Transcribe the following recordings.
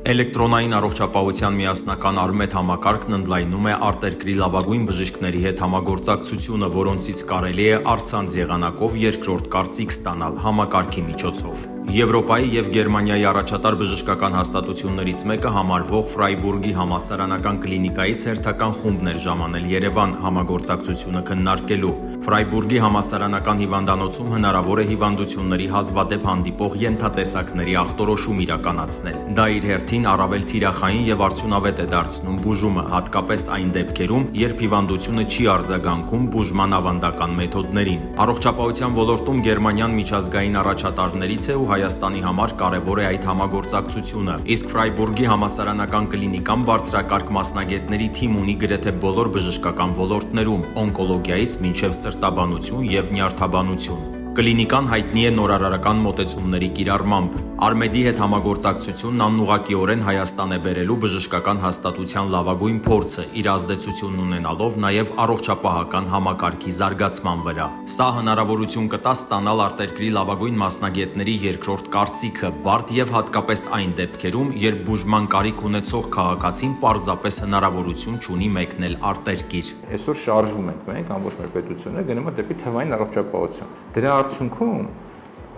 Էլեկտրոնային առողջապահության միասնական Արմետ համակարգն ընդլայնում է արտերկրի լավագույն բժիշկների հետ համագործակցությունը, որոնցից կարելի է առցանց եղանակով երկրորդ կարծիք ստանալ համակարգի միջոցով։ Եվրոպայի և Գերմանիայի առաջատար բժշկական հաստատություններից մեկը համարվող Ֆրայբուրգի համալսարանական կլինիկայից հերթական խումբն էր ժամանել Երևան համագործակցությունը քննարկելու։ Ֆրայբուրգի համալսարանական հիվանդանոցում հնարավոր է հիվանդությունների հազվադեպ հանդիպող ենթատեսակների ախտորոշում իրականացնել։ Դա իր հերթին առավել թիրախային և արդյունավետ է դարձնում բուժումը, հատկապես այն դեպքերում, երբ հիվանդությունը չի արձագանքում բուժման ավանդական մեթոդներին։ Առողջապահության ոլորտում Գերմանիան միջազգային առաջատարներից է ու Հայաստանի համար կարևոր է այդ համագործակցությունը, իսկ Ֆրայբուրգի համալսարանական կլինիկան բարձրակարգ մասնագետների թիմ ունի գրեթե բոլոր բժշկական ոլորտներում՝ օնկոլոգիայից մինչև սրտաբանություն և նյարդաբանություն։ Կլինիկան հայտնի է նորարարական մոտեցումների կիրառմամբ։ Արմեդի հետ համագործակցությունն անուղղակիորեն Հայաստան է բերելու բժշկական հաստատության լավագույն փորձը, իր ազդեցությունն ունենալով նաև առողջապահական համակարգի զարգացման վրա։ Սա հնարավորություն կտա ստանալ արտերկրի լավագույն մասնագետների երկրորդ կարծիքը, բարդ և հատկապես այն դեպքերում, երբ բուժման կարիք ունեցող քաղաքացին պարզապես հնարավորություն չունի մեկնել արտերկիր։ Այսօր շարժվում ենք մենք ամբողջ մեր պետությունը գնում է դեպի թվային առողջապահություն։ Դրա արդյունքում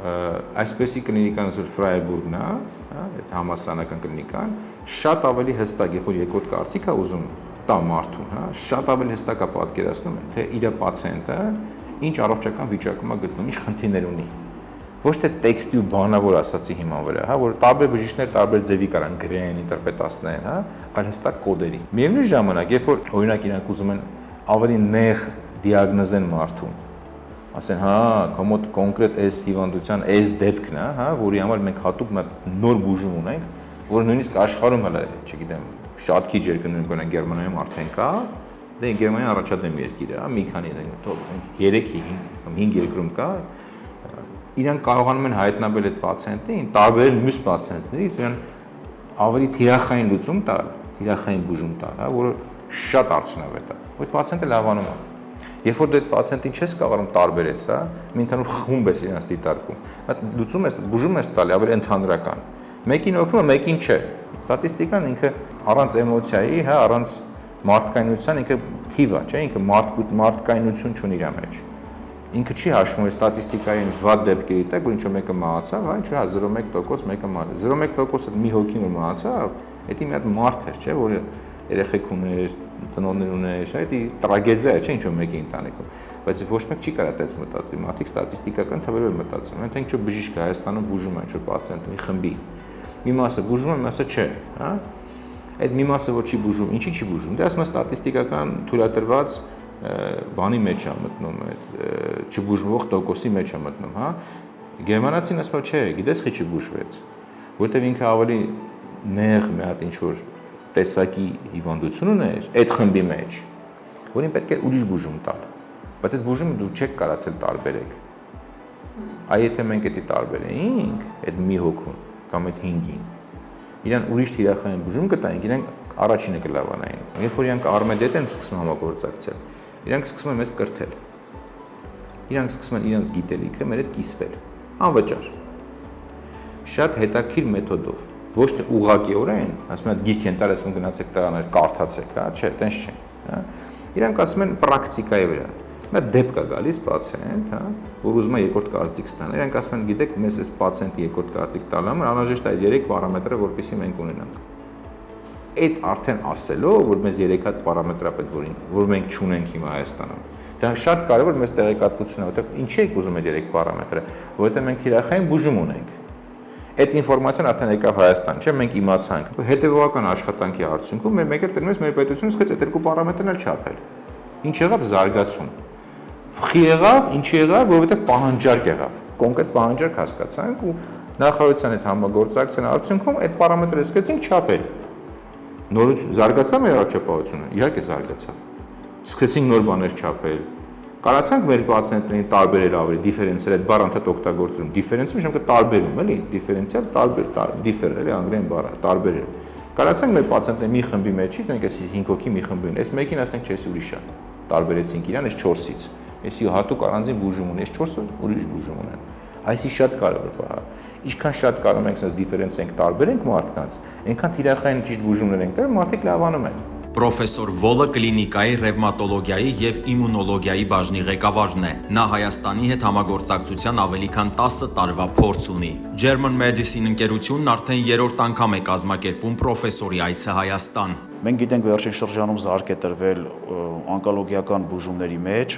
այսպեսի կլինիկան ոնց որ Ֆրայբուրգն է, այդ համալսարանական կլինիկան, շատ ավելի հստակ, երբ որ երկրորդ կարծիք է ուզում տա մարդուն, շատ ավելի հստակ է պատկերացնում, թե իր պացիենտը ինչ առողջական վիճակում է գտնվում, ինչ խնդիրներ ունի։ Ոչ թե տեքստի ու բանավոր ասացի հիման վրա, որ տարբեր բժիշկներ տարբեր ձևի կարան գրեն, ինտերպրետացնեն, այլ հստակ կոդերի։ Միևնույն ժամանակ, երբ որ օրինակ իրանք ուզում են ավելի նեղ դիագնոզեն մարդուն, ասեն, քո մոտ կոնկրետ այս հիվանդության այս դեպքն է, որի համար մենք հատուկ նոր բուժում ունենք, որը նույնիսկ աշխարհում հələ, չգիտեմ, շատ քիչ երկրներում կոնե Գերմանիայում արդեն կա, դե Գերմանիան առաջադեմ երկիր է, մի քանի 3-5 երկրում կա, իրանք կարողանում են հայտնաբերել այդ պացիենտին, տարբերել մյուս պացիենտներից, իրեն ավելի թիրախային լուծում տալ, թիրախային բուժում տալ, որը շատ արդյունավետ է, այդ պացիենտը լավանում է։ Երբ որ դու այդ պացիենտին չես կարողանում տարբերես, մի ընդհանուր խումբ ես իրանց դիտարկում, լուծում ես, բուժում ես տալի ավելի ընդհանրական։ Մեկին օգնում է, մեկին չէ։ Ստատիստիկան ինքը առանց էմոցիայի, առանց մարդկայնության ինքը թիվ է, չէ՞, ինքը մարդկայնություն չունի իր մեջ։ Ինքը չի հաշվում ստատիստիկային վատ դեպքերի տակ, որ ինչ-որ մեկը մահացավ, ինչ 0.1% մեկը մահացավ։ 0.1%-ը մի հոգին որ մահացավ, դա մի հատ մարդ էր, չէ՞, որ երեխեք ուներ, ծնողներ ուներ, դա տրագեդիա է, չէ՞, ինչ-որ մեկի ընտանիքում։ Բայց ոչ մեկ չի կարող այդպես մտածի, մարդիկ ստատիստիկական թվերով մտածում են, թե ինչ-որ բժիշկը Հայաստանում բուժում է ինչ-որ պացիենտի խմբի։ Մի մասը բուժում է, մի մասը չէ, Այդ մի մասը որ չի բուժում, ինչի չի բուժում։ Դե ասում է ստատիստիկական թույլատրված բանի մեջ է մտնում, այդ չբուժվող տոկոսի մեջ է մտնում, Գերմանացին ասում է, չէ, գիտես խի չբուժվեց, որտեղ ինքը ավելի նեղ մի հատ ինչ-որ տեսակի հիվանդություն ուներ այդ խմբի մեջ, որին պետք է ուրիշ բուժում տալ, բայց այդ բուժումը դու չեք կարացել տարբերեք։ Այ եթե մենք դա տարբերեինք, այդ մի հոգուն կամ այդ 5-ին, իրան ուրիշ թիրախային բուժում կտայինք, իրանք առաջինը կլավանային։ Երբ որ իրանք Արմեդի հետ են սկսում համագործակցել, իրանք սկսում են մեզ կրթել։ Իրանք սկսում են իրենց գիտելիքը մեր հետ կիսվել, անվճար։ Շատ հետաքրքիր մեթոդով, ոչ թե ուղղակիորեն, ասում են գիրք են տալ, ասում գնացեք տղաներ, կարդացեք, չէ, տենց չէ, Իրանք ասում են պրակտիկայի վրա։ Մի դեպք է գալիս պացիենտ, որ ուզում է երկրորդ կարծիք ստանալ։ Իրանք ասում են, գիտեք, մեզ այս պացիենտի երկրորդ կարծիք տալը անհրաժեշտ է այս 3 պարամետրը, որպեսզի մենք ունենանք։ Այդ արդեն ասելով, որ մեզ 3 հատ պարամետր է պետք, որ մենք չունենք հիմա Հայաստանում։ Դա շատ կարևոր մեզ տեղեկատվություն է, որտեղ ինչի եք ուզում այդ 3 պարամետրը, որովհետև մենք թիրախային բուժում ունենք։ Այդ ինֆորմացիան արդեն եկավ Հայաստան, չէ՞, մենք իմացանք։ Հետևողական աշխատանքի արդյունքում մեր մեկ էլ տնում ես մեր պետությունը սկսեց այդ 2 պարամետրն էլ չափել։ Ինչ եղավ զարգացում։ Խի եղավ, ինչի եղավ, որովհետև պահանջարկ եղավ։ Կոնկրետ պահանջարկ հասկացանք ու նախարարության հետ համագործակցության արդյունքում այդ պարամետրը սկսեցինք չափել։ Նորից զարգացավ մեր առողջապահությունը, իհարկե զարգացավ։ Սկսեցինք նոր բաներ չափել։ Կարացանք մեր պացիենտներին տարբերել ավելի, դիֆերենցիալ այդ բառը ընդհանուր օգտագործում։ Դիֆերենցիալ ժամանակ տարբերում, էլի, դիֆերենցիալ տարբեր, դիֆեր, էլի անգլերեն բառը, տարբերել։ Կարացանք մեր պացիենտների մի խմբի մեջից, մենք այս 5 հոգի մի խմբին, այս մեկին ասենք չէ, ուրիշ է։ Տարբերեցինք իրան այս 4-ից։ Էսի հատուկ առանձին բուժում ունի, այս 4-ը ուրիշ բուժում ունեն։ Այսի շատ կարևոր բան է։ Ինչքան շատ կարող ենք sense դիֆերենցիենք տարբերենք մարդկանց, այնքան թիրախային ճիշտ բուժումներ ենք տալ, մարդիկ լավանում են։ Պրոֆեսոր Վոլը կլինիկայի ռևմատոլոգիայի եւ իմունոլոգիայի բաժնի ղեկավարն է։ Նա Հայաստանի հետ համագործակցության ավելի քան 10 տարվա փորձ ունի։ German Medicine ընկերությունն արդեն 3-րդ անգամ է կազմակերպում պրոֆեսորի այցը Հայաստան։ Մենք գիտենք վերջին շրջանում զարգ է տրվել օնկոլոգիական բուժումների մեջ,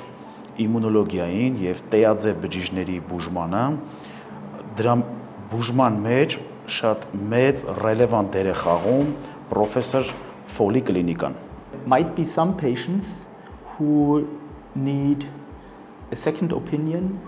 իմունոլոգիային եւ տեաձև բջիջների բուժմանը, դրա բուժման մեջ շատ մեծ ռելևանտ դեր է խաղում պրոֆեսոր Foley կլինիկան։ Might be some patients who need a second opinion.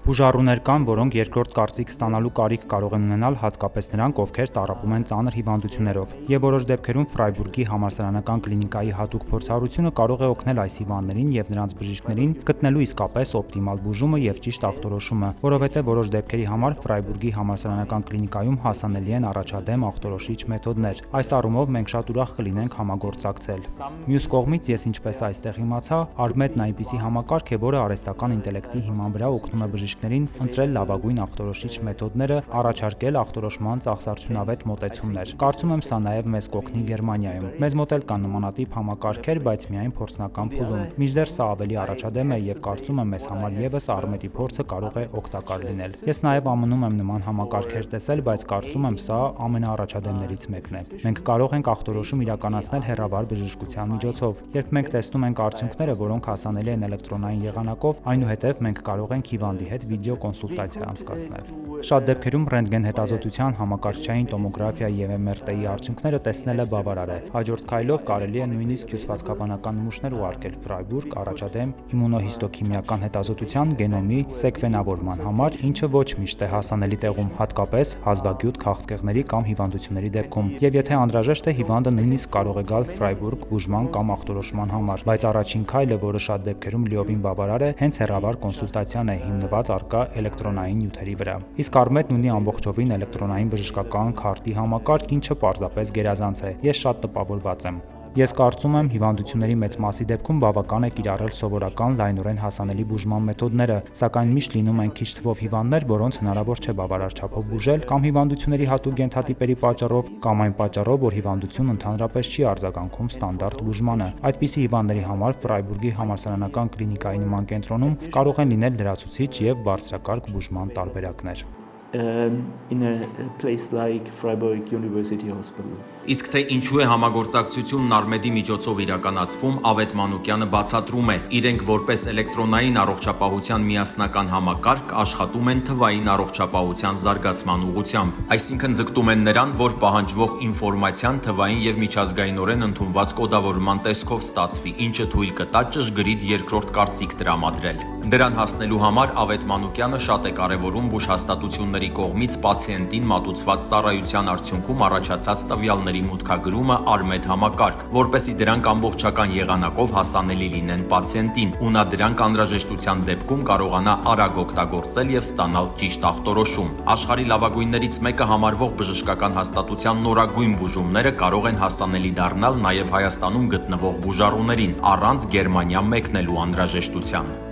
Բուժառուներ կան, որոնք երկրորդ կարծիք ստանալու կարիք կարող են ունենալ հատկապես նրանք, ովքեր տառապում են ծանր հիվանդություններով, եւ որոշ դեպքերում Ֆրայբուրգի համալսարանական կլինիկայի հատուկ փորձառությունը կարող է օգնել այս հիվանդներին եւ նրանց բժիշկներին գտնելու իսկապես օպտիմալ բուժումը եւ ճիշտ ախտորոշումը, որովհետեւ որոշ դեպքերի համար Ֆրայբուրգի համալսարանական կլինիկայում հասանելի են առաջադեմ ախտորոշիչ մեթոդներ։ Այս առումով մենք շատ ուրախ կլինենք համագործակցել։ Մյուս կողմից ես ինչպես այստեղ իմացա, Արմետն այնպիսի համակարգ է, որը արհեստական ինտելեկտի հիման վրա օգնում է բժիշկներին ընտրել լավագույն ախտորոշիչ մեթոդները, առաջարկել ախտորոշման ծախսարդյունավետ մոտեցումներ։ Կարծում եմ սա նաև մեզ կօգնի Գերմանիայում։ Մեզ մոտ էլ կան նմանատիպ համակարգեր, բայց միայն փորձնական փուլում։ Մինչդեռ սա ավելի առաջադեմ է եւ կարծում եմ մեզ համար եւս Արմետի փորձը կարող է օգտակար լինել։ Ես նաև ամնում եմ նման համակարգեր տեսել, բայց կարծում եմ սա ամենաառաջադեմներից մեկն է։ Մենք կարող ենք ախտորոշում իրականացնել հեռավար բժշկության միջոցով։ Երբ մենք տեսնում ենք արդյունքները, որոնք հասանելի են էլեկտրոնային եղանակով, այնուհետև մենք կարող ենք հիվանդի հետ վիդեո կոնսուլտացիա անցկացնել։ Շատ դեպքերում ռենտգեն հետազոտության, համակարգչային տոմոգրաֆիայի եւ MRT-ի արդյունքները տեսնելը բավարար է։ Հաջորդ քայլով կարելի է նույնիսկ հյուսվածքաբանական նմուշներ ուղարկել Ֆրայբուրգ առաջադեմ իմունոհիստոքիմիական հետազոտության գենոմի սեկվենավորման համար, ինչը ոչ միշտ է հասանելի տեղում, հատկապես հազվագյուտ քաղցկեղների կամ հիվանդությունների դեպքում։ Եվ եթե անհրաժեշտ է, հիվանդը նույնիսկ կարող է գալ Ֆրայբուրգ բուժման կամ ախտորոշման համար, բայց առաջին քայլը, որը շատ դեպքերում լիովին բավարար է, հենց հեռավար կոնսուլտացիան է, հիմնված առկա էլեկտրոնային նյութերի վրա։ Իսկ Արմետն ունի ամբողջովին էլեկտրոնային բժշկական քարտի համակարգ, ինչը պարզապես գերազանց է։ Ես շատ տպավորված եմ։ Ես կարծում եմ, հիվանդությունների մեծ մասի դեպքում բավական է կիրառել սովորական լայնորեն հասանելի բուժման մեթոդները, սակայն միշտ լինում են քիչ թվով հիվանդներ, որոնց հնարավոր չէ բավարար չափով բուժել, կամ հիվանդությունների հատուկ գենթատիպերի պատճառով, կամ այն պատճառով, որ հիվանդությունն ընդհանրապես չի արձագանքում ստանդարտ բուժմանը։ Այդպիսի հիվանդների համար Ֆրայբուրգի համալսարանական կլինիկայի նման կենտրոնում կարող են լինել լրացուցիչ եւ բարձրակարգ բուժման տարբերակներ։ In a place like Freiburg University Hospital. Իսկ թե ինչու է համագործակցությունն Արմեդի միջոցով իրականացվում, Ավետ Մանուկյանը բացատրում է։ Իրենք որպես էլեկտրոնային առողջապահության միասնական համակարգ աշխատում են թվային առողջապահության զարգացման ուղղությամբ, այսինքն ձգտում են նրան, որ պահանջվող ինֆորմացիան թվային եւ միջազգայինորեն ընդունված կոդավորման տեսքով ստացվի, ինչը թույլ կտա ճշգրիտ երկրորդ կարծիք տրամադրել։ Դրան հասնելու համար Ավետ Մանուկյանը շատ է կարևորում բուժհաստատությունների կողմից պացիենտին մատուցված ծառայության արդյունքում առաջացած տվյալների մուտքագրումը Արմեդ համակարգ, որպեսզի դրանք ամբողջական եղանակով հասանելի լինեն պացիենտին, ու նա դրանք անհրաժեշտության դեպքում կարողանա արագ օգտագործել եւ ստանալ ճիշտ ախտորոշում։ Աշխարհի լավագույններից մեկը համարվող բժշկական հաստատության նորագույն բուժումները կարող են հասանելի դառնալ նաեւ Հայաստանում գտնվող բուժառուներին, առանց Գերմանիա մեկնելու անհրաժեշտության։